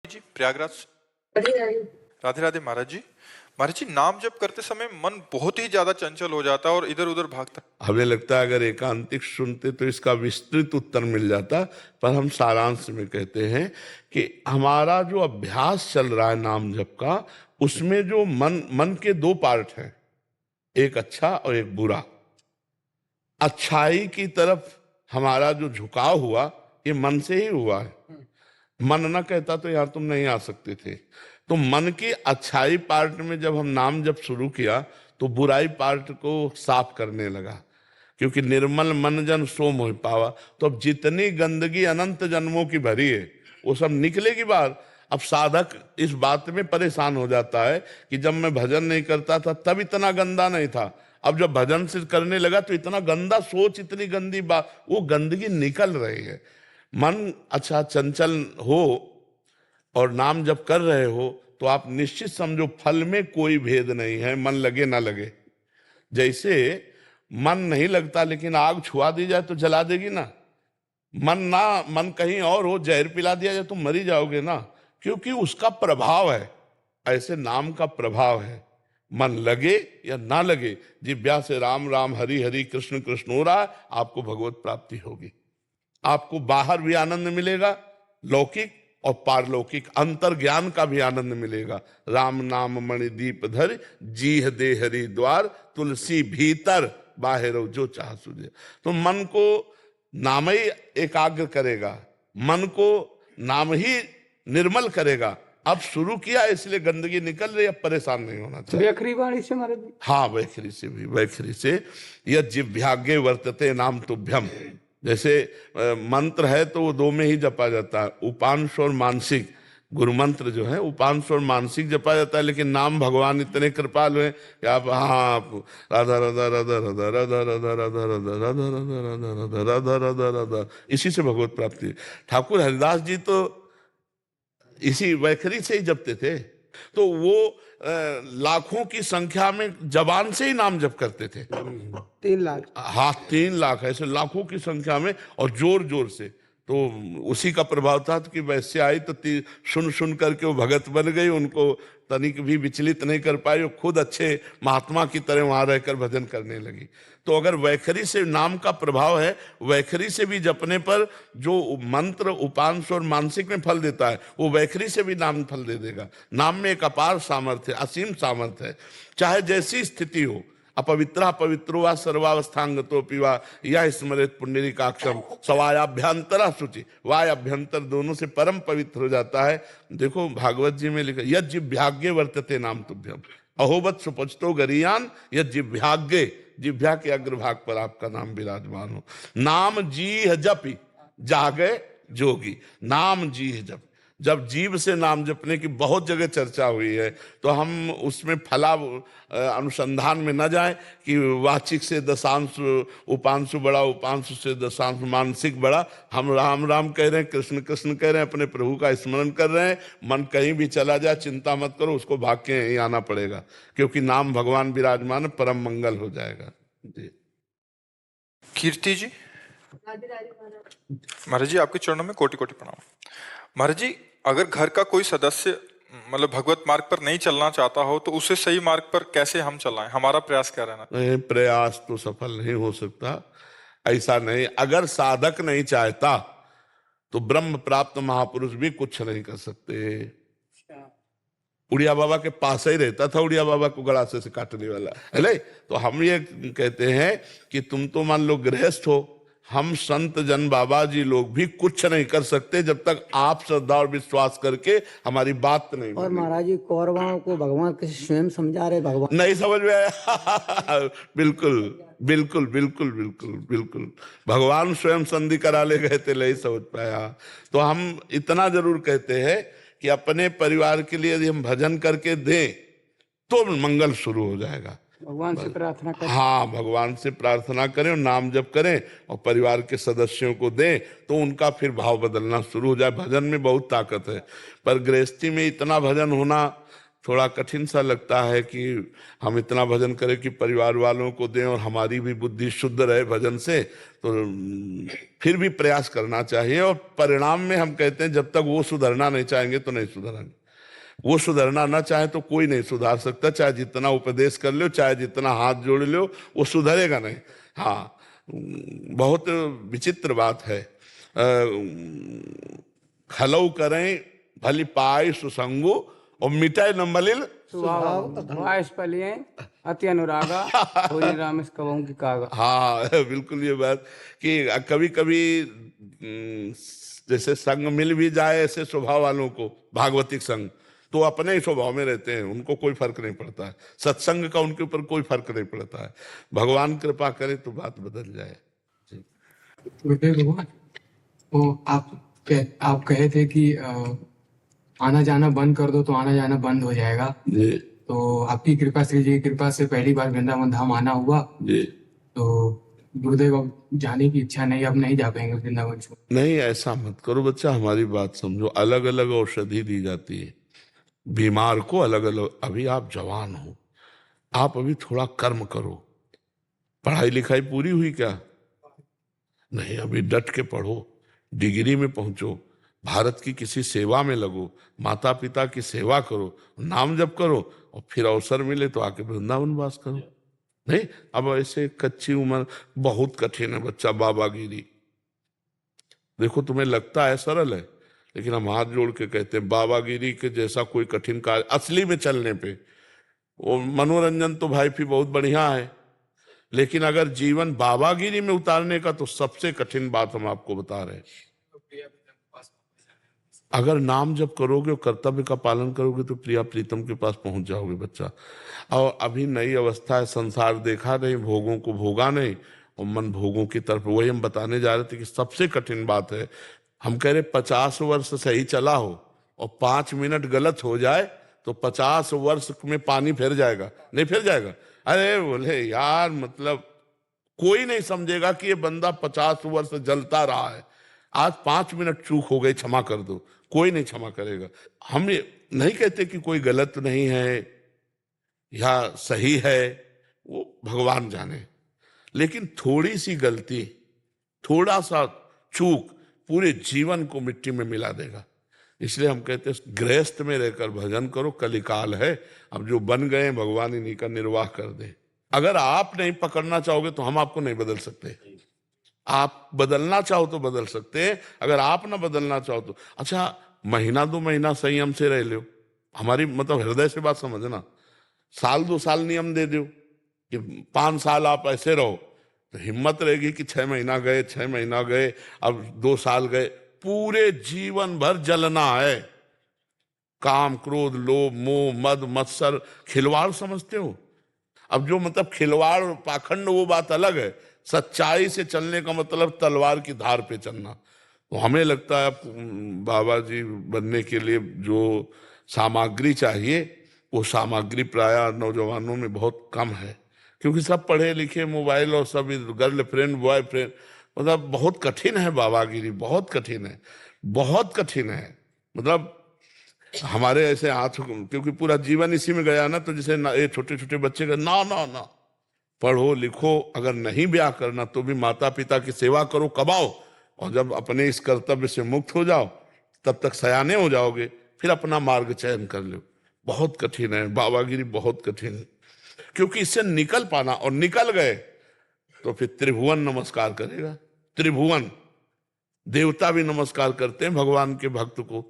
जी प्रयागराज। राधे राधे महाराज जी। महाराज जी, नाम जप करते समय मन बहुत ही ज्यादा चंचल हो जाता है और इधर उधर भागता है। हमें लगता है अगर एकांतिक सुनते तो इसका विस्तृत उत्तर मिल जाता, पर हम सारांश में कहते हैं कि हमारा जो अभ्यास चल रहा है नाम जप का, उसमें जो मन के दो पार्ट हैं, एक अच्छा और एक बुरा। अच्छाई की तरफ हमारा जो झुकाव हुआ ये मन से ही हुआ है। मन न कहता तो यहां तुम नहीं आ सकते थे। तो मन की अच्छाई पार्ट में जब हम नाम जब शुरू किया तो बुराई पार्ट को साफ करने लगा, क्योंकि निर्मल मन जन सो मोह पावा। तो अब जितनी गंदगी अनंत जन्मों की भरी है वो सब निकलेगी बाहर। अब साधक इस बात में परेशान हो जाता है कि जब मैं भजन नहीं करता था तब इतना गंदा नहीं था, अब जब भजन से करने लगा तो इतना गंदा सोच, इतनी गंदी बात, वो गंदगी निकल रही है। मन अच्छा चंचल हो और नाम जब कर रहे हो तो आप निश्चित समझो फल में कोई भेद नहीं है, मन लगे ना लगे। जैसे मन नहीं लगता लेकिन आग छुआ दी जाए तो जला देगी ना। मन कहीं और हो, जहर पिला दिया जाए तो मरी जाओगे ना, क्योंकि उसका प्रभाव है। ऐसे नाम का प्रभाव है, मन लगे या ना लगे, जिह्वा से राम राम हरि हरि कृष्ण कृष्ण हो रहा है, आपको भगवत प्राप्ति होगी। आपको बाहर भी आनंद मिलेगा, लौकिक और पारलौकिक अंतर ज्ञान का भी आनंद मिलेगा। राम नाम मणि दीप धर, जीह दे हरि द्वार, तुलसी भीतर बाहर जो चाह सुझे। तो मन को नाम ही एकाग्र करेगा, मन को नाम ही निर्मल करेगा। अब शुरू किया इसलिए गंदगी निकल रही, अब परेशान नहीं होना चाहिए। वैखरी वाणी से महाराज। हाँ, वैखरी से भी, वैखरी से यह जिह्वाग्ये वर्तते नाम तुभ्यम। जैसे मंत्र है तो वो दो में ही जपा जाता है, उपांश और मानसिक। गुरु मंत्र जो है उपांश और मानसिक जपा जाता है, लेकिन नाम भगवान इतने कृपालु हैं कि आप राधा राधा राधा राधा राधा राधा राधा राधा राधा राधा राधा राधा राधा राधा, इसी से भगवत प्राप्ति। ठाकुर हरिदास जी तो इसी वैखरी से ही जपते थे। तो वो लाखों की संख्या में जबान से ही नाम जप करते थे। 3 लाख। हाँ, 3 लाख, ऐसे लाखों की संख्या में, और जोर जोर से। तो उसी का प्रभाव था कि वैसे आई तो सुन सुन करके वो भगत बन गई, उनको तनिक भी विचलित नहीं कर पाई, वो खुद अच्छे महात्मा की तरह वहां रहकर भजन करने लगी। तो अगर वैखरी से नाम का प्रभाव है, वैखरी से भी जपने पर जो मंत्र उपांश और मानसिक में फल देता है, वो वैखरी से भी नाम फल दे देगा। नाम में एक अपार सामर्थ्य, असीम सामर्थ्य है। चाहे जैसी स्थिति हो, अपवित्रा पवित्रो वा सर्वावस्थांगतोपि वा या स्मरेत पुंडरीकाक्षम सवायाभ्यंतरा शुचि। वाय अभ्यंतर दोनों से परम पवित्र हो जाता है। देखो भागवत जी में लिखा, यद जिह्वाग्ये वर्तते नाम तुभ्यम अहोवत सुपचतो गरीयान, यद जिह्वाग्ये, जिह्वा के अग्रभाग पर आपका नाम विराजमान हो। नाम जीह जपि जागे जोगी। नाम जीह जप, जब जीव से नाम जपने की बहुत जगह चर्चा हुई है, तो हम उसमें फला अनुसंधान में न जाएं कि वाचिक से दशांश उपांशु बड़ा, उपांशु से दशांश मानसिक बड़ा। हम राम राम कह रहे हैं, कृष्ण कृष्ण कह रहे हैं, अपने प्रभु का स्मरण कर रहे हैं। मन कहीं भी चला जाए चिंता मत करो, उसको भाग के यहीं आना पड़ेगा, क्योंकि नाम भगवान विराजमान, परम मंगल हो जाएगा जी। कीर्ति जी। महाराज जी, आपके चरणों में कोटि कोटि प्रणाम। महाराज जी, अगर घर का कोई सदस्य मतलब भगवत मार्ग पर नहीं चलना चाहता हो तो उसे सही मार्ग पर कैसे हम चलाएं? हमारा प्रयास क्या रहना? नहीं, प्रयास तो सफल नहीं हो सकता, ऐसा नहीं। अगर साधक नहीं चाहता तो ब्रह्म प्राप्त महापुरुष भी कुछ नहीं कर सकते। उड़िया बाबा के पास ही रहता था, उड़िया बाबा को गड़ासे से काटने वाला है। तो हम ये कहते हैं कि तुम तो मान लो गृहस्थ हो, हम संत जन बाबा जी लोग भी कुछ नहीं कर सकते जब तक आप श्रद्धा और विश्वास करके हमारी बात नहीं। और महाराज जी, कौरवों को भगवान किसी स्वयं समझा रहे, भगवान नहीं समझ में आया। बिल्कुल बिल्कुल बिल्कुल बिल्कुल बिल्कुल, भगवान स्वयं संधि करा ले गए थे, नहीं समझ पाया। तो हम इतना जरूर कहते हैं कि अपने परिवार के लिए यदि हम भजन करके दें तो मंगल शुरू हो जाएगा। भगवान से प्रार्थना करें। हाँ, भगवान से प्रार्थना करें और नाम जप करें और परिवार के सदस्यों को दें तो उनका फिर भाव बदलना शुरू हो जाए। भजन में बहुत ताकत है, पर गृहस्थी में इतना भजन होना थोड़ा कठिन सा लगता है कि हम इतना भजन करें कि परिवार वालों को दें और हमारी भी बुद्धि शुद्ध रहे भजन से, तो फिर भी प्रयास करना चाहिए। और परिणाम में हम कहते हैं जब तक वो सुधरना नहीं चाहेंगे तो नहीं सुधरेंगे। वो सुधरना ना चाहे तो कोई नहीं सुधार सकता, चाहे जितना उपदेश कर लो, चाहे जितना हाथ जोड़ लो, वो सुधरेगा नहीं। हाँ, बहुत विचित्र बात है। खलऊ करें भली पाए सुसंगो और मिटाए न मलिन स्वभाव पलिए अति अनुरागा होई रामेश कबहू की कागा। हाँ बिल्कुल ये बात कि कभी कभी जैसे संग मिल भी जाए ऐसे स्वभाव वालों को, भागवतिक संग, तो अपने ही स्वभाव में रहते हैं, उनको कोई फर्क नहीं पड़ता है। सत्संग का उनके ऊपर कोई फर्क नहीं पड़ता है। भगवान कृपा करे तो बात बदल जाए। गुरुदेव भगवान, वो आप कहे थे कि आना जाना बंद कर दो तो आना जाना बंद हो जाएगा जी। तो आपकी कृपा, श्री जी की कृपा से पहली बार वृंदावन धाम आना हुआ जी। तो गुरुदेव अब जाने की इच्छा नहीं, अब नहीं जा पाएंगे वृंदावन से। नहीं, ऐसा मत करो बच्चा, हमारी बात समझो। अलग अलग औषधि दी जाती है बीमार को, अलग अलग। अभी आप जवान हो, आप अभी थोड़ा कर्म करो। पढ़ाई लिखाई पूरी हुई क्या? नहीं, अभी डट के पढ़ो, डिग्री में पहुंचो, भारत की किसी सेवा में लगो, माता पिता की सेवा करो, नाम जप करो, और फिर अवसर मिले तो आके वृंदावन वास करो। नहीं, अब ऐसे कच्ची उम्र बहुत कठिन है बच्चा, बाबागिरी। देखो तुम्हें लगता है सरल है, लेकिन हम हाथ जोड़ के कहते हैं बाबागिरी के जैसा कोई कठिन कार्य असली में चलने पे। वो मनोरंजन तो भाई भी बहुत बढ़िया है, लेकिन अगर जीवन बाबागिरी में उतारने का तो सबसे कठिन बात हम आपको बता रहे हैं। अगर नाम जप करोगे और कर्तव्य का पालन करोगे तो प्रिया प्रीतम के पास पहुंच जाओगे बच्चा। और अभी नई अवस्था है, संसार देखा नहीं, भोगों को भोगा नहीं, और मन भोगों की तरफ। वही हम बताने जा रहे थे कि सबसे कठिन बात है, हम कह रहे 50 वर्ष सही चला हो और 5 मिनट गलत हो जाए तो 50 वर्ष में पानी फिर जाएगा, नहीं फिर जाएगा। अरे बोले यार, मतलब कोई नहीं समझेगा कि ये बंदा 50 वर्ष जलता रहा है, आज 5 मिनट चूक हो गई, क्षमा कर दो, कोई नहीं क्षमा करेगा। हम ये नहीं कहते कि कोई गलत नहीं है या सही है, वो भगवान जाने, लेकिन थोड़ी सी गलती, थोड़ा सा चूक पूरे जीवन को मिट्टी में मिला देगा। इसलिए हम कहते हैं गृहस्थ में रहकर भजन करो, कलिकाल है, अब जो बन गए भगवान इन्हीं का निर्वाह कर दे। अगर आप नहीं पकड़ना चाहोगे तो हम आपको नहीं बदल सकते। आप बदलना चाहो तो बदल सकते हैं, अगर आप ना बदलना चाहो तो। अच्छा, महीना 2 महीना संयम से रह लो, हमारी मतलब हृदय से बात समझना। साल 2 साल नियम दे दो कि 5 साल आप ऐसे रहो, तो हिम्मत रहेगी कि 6 महीना गए, 6 महीना गए, अब 2 साल गए, पूरे जीवन भर जलना है। काम, क्रोध, लोभ, मोह, मद, मत्सर, खिलवाड़ समझते हो? अब जो मतलब खिलवाड़, पाखंड, वो बात अलग है। सच्चाई से चलने का मतलब तलवार की धार पे चलना। तो हमें लगता है बाबा जी बनने के लिए जो सामग्री चाहिए, वो सामग्री प्रायः नौजवानों में बहुत कम है, क्योंकि सब पढ़े लिखे, मोबाइल और सब गर्लफ्रेंड बॉयफ्रेंड, मतलब बहुत कठिन है बाबागिरी, बहुत कठिन है, बहुत कठिन है। मतलब हमारे ऐसे हाथ, क्योंकि पूरा जीवन इसी में गया ना, तो जैसे ये छोटे छोटे बच्चे का ना ना ना, पढ़ो लिखो, अगर नहीं ब्याह करना तो भी माता पिता की सेवा करो, कमाओ, और जब अपने इस कर्तव्य से मुक्त हो जाओ तब तक सयाने हो जाओगे, फिर अपना मार्ग चयन कर लो। बहुत कठिन है बाबागिरी, बहुत कठिन है, क्योंकि इससे निकल पाना, और निकल गए तो फिर त्रिभुवन नमस्कार करेगा। त्रिभुवन देवता भी नमस्कार करते हैं भगवान के भक्त को।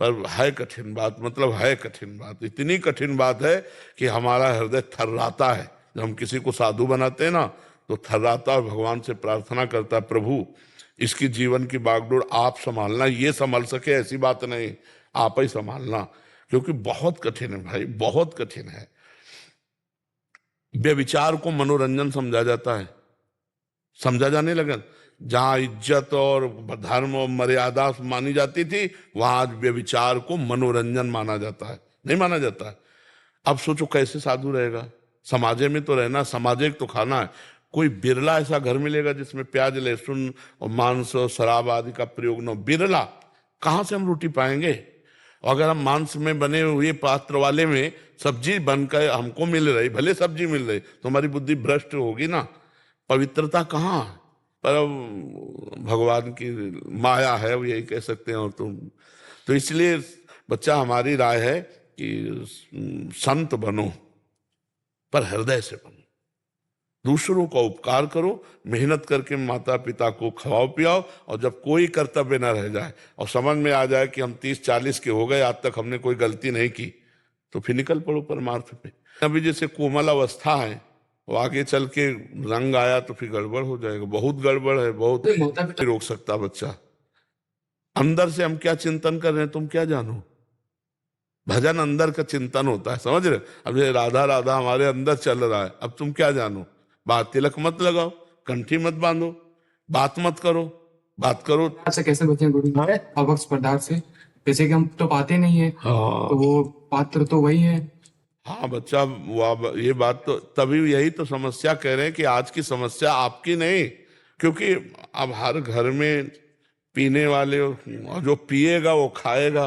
पर है कठिन बात, मतलब है कठिन बात, इतनी कठिन बात है कि हमारा हृदय थर्राता है। जब हम किसी को साधु बनाते हैं ना, तो थर्राता और भगवान से प्रार्थना करता है, प्रभु इसकी जीवन की बागडोर आप संभालना, ये संभाल सके ऐसी बात नहीं, आप ही संभालना, क्योंकि बहुत कठिन है भाई, बहुत कठिन है। व्यभिचार को मनोरंजन समझा जाता है, समझा जाने लगा। जहां इज्जत और धर्म और मर्यादा मानी जाती थी, वहां आज व्यभिचार को मनोरंजन माना जाता है, नहीं माना जाता है। अब सोचो कैसे साधु रहेगा, समाजे में तो रहना, समाजिक तो खाना है। कोई बिरला ऐसा घर मिलेगा जिसमें प्याज, लहसुन और मांस और शराब आदि का प्रयोग न हो, बिरला। कहां से हम रोटी पाएंगे? और अगर हम मांस में बने हुए पात्र वाले में सब्जी बनकर हमको मिल रही, भले सब्जी मिल रही, तो हमारी बुद्धि भ्रष्ट होगी ना। पवित्रता कहाँ है? पर अब भगवान की माया है, वो यही कह सकते हैं। और तुम तो इसलिए बच्चा हमारी राय है कि संत बनो, पर हृदय से बनो, दूसरों का उपकार करो, मेहनत करके माता पिता को खवाओ पियाओ, और जब कोई कर्तव्य न रह जाए और समझ में आ जाए कि हम 30-40 के हो गए, आज तक हमने कोई गलती नहीं की, तो फिर निकल पड़ो परमार्थ पे। अभी जैसे कोमल अवस्था है, वो आगे चल के रंग आया तो फिर गड़बड़ हो जाएगा, बहुत गड़बड़ है, बहुत नहीं रोक सकता बच्चा। अंदर से हम क्या चिंतन कर रहे हैं तुम क्या जानो। भजन अंदर का चिंतन होता है, समझ रहे? अब ये राधा राधा हमारे अंदर चल रहा है, अब तुम क्या जानो। बात तिलक मत लगाओ, कंठी मत बांधो, बात मत करो, बात करो। से कैसे बचें गुरु जी अभक्त पदार्थ से? जैसे कि हम तो पाते नहीं है, हाँ तो वो पात्र तो वही है। हाँ बच्चा, वो अब ये बात तो तभी यही तो समस्या कह रहे हैं कि आज की समस्या आपकी नहीं, क्योंकि अब हर घर में पीने वाले, और जो पिएगा वो खाएगा,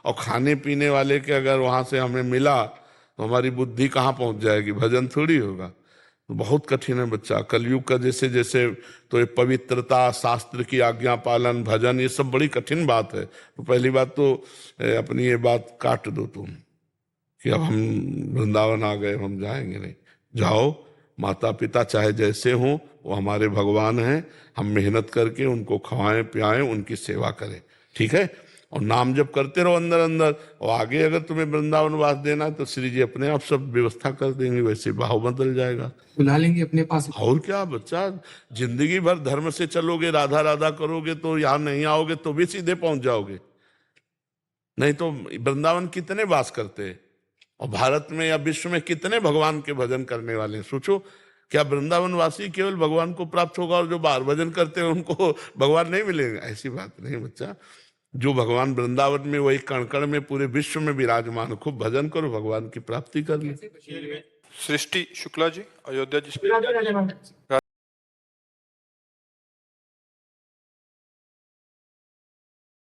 और खाने पीने वाले के अगर वहां से हमें मिला तो हमारी बुद्धि कहाँ पहुंच जाएगी, भजन थोड़ी होगा। तो बहुत कठिन है बच्चा, कलयुग का जैसे जैसे, तो ये पवित्रता, शास्त्र की आज्ञा पालन, भजन, ये सब बड़ी कठिन बात है। तो पहली बात तो अपनी ये बात काट दो तुम कि अब हम वृंदावन आ गए, हम जाएंगे नहीं। जाओ, माता पिता चाहे जैसे हों वो हमारे भगवान हैं, हम मेहनत करके उनको खवाएं पियाएं, उनकी सेवा करें, ठीक है? और नाम जप करते रहो अंदर अंदर, और आगे अगर तुम्हें वृंदावन वास देना है तो श्री जी अपने आप सब व्यवस्था कर देंगे, वैसे भाव बदल जाएगा। बुला लेंगे अपने पास। और क्या बच्चा, जिंदगी भर धर्म से चलोगे, राधा राधा करोगे, तो यहाँ नहीं आओगे तो भी सीधे पहुंच जाओगे। नहीं तो वृंदावन कितने वास करते हैं, और भारत में या विश्व में कितने भगवान के भजन करने वाले हैं? सोचो, क्या वृंदावन वासी केवल भगवान को प्राप्त होगा और जो बाहर भजन करते हैं उनको भगवान नहीं मिलेंगे? ऐसी बात नहीं बच्चा। जो भगवान वृंदावन में, वही कण कण में, पूरे विश्व में विराजमान, खूब भजन करो, भगवान की प्राप्ति कर लो। सृष्टि शुक्ला जी, अयोध्या जी।